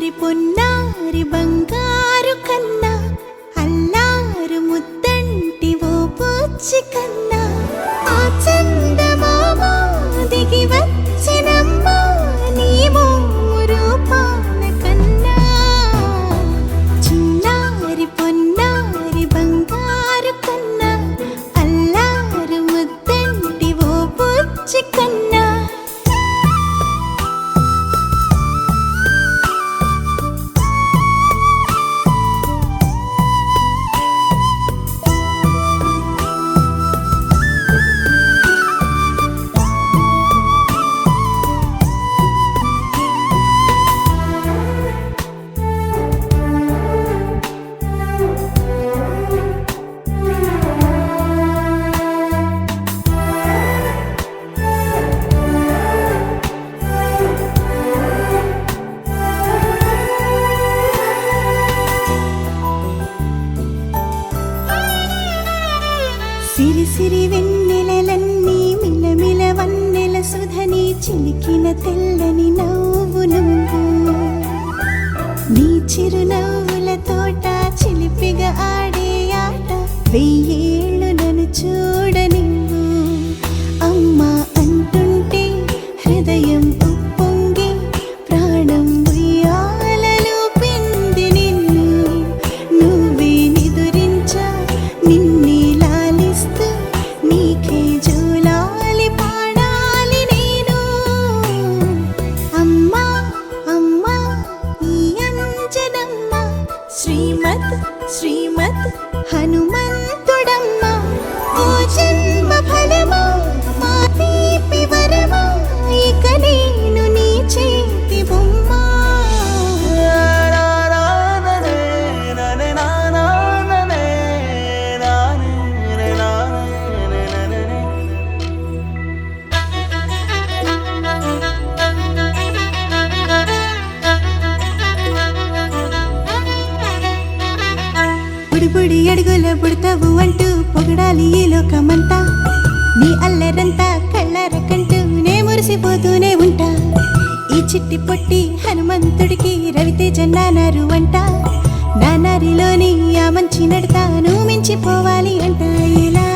చిన్నారి పొన్నారి బంగారు కన్నా అల్లారు ముద్దంటి ఓ పూచి కన్నా ఆ చందమామ దిగి వచ్చినమ్మా నీ రూపాల కన్నా చిన్నారి పొన్నారి బంగారు కన్నా అల్లారు ముద్దంటి ఓ పూచి కన్నా సిరి సిరి వెన్నెలలన్నీ మిలమిల వన్నెల సుధని చిలికిన తెల్లని నవ్వు నువ్వు నీ చిరునవ్వుల తోట చిలిపిగా ఆడే ఆట వెయ్యేళ్ళు నన్ను చూడ నువ్వు అమ్మా అంటుంటే హృదయం ఉప్పొంగి ప్రాణం ఉయ్యాలలో పిండి నిన్ను నువ్వే నిదురించా నిన్నే నీకే జూలాలి పాడాలి నేను అమ్మా అమ్మా ఈ అంజనమ్మ శ్రీమత్ శ్రీమత్ హనుమంతుడమ్మ ఓ జన్మ ఫలమా మా తీపి వరమా ఇక నేను నీ చేతి బొమ్మ బుడి అడుగుల బుడతావు అంటూ పొగడాలి ఈ లోకమంతా నీ అల్లరంతా కళ్ళారకంటూ నే మురిసిపోతూనే ఉంటా ఈ చిట్టి పొట్టి హనుమంతుడికి రవితేజ నానారు అంట నానారిలోని ఆ మంచి నడతా నువ్వు మించిపోవాలి అంట ఇలా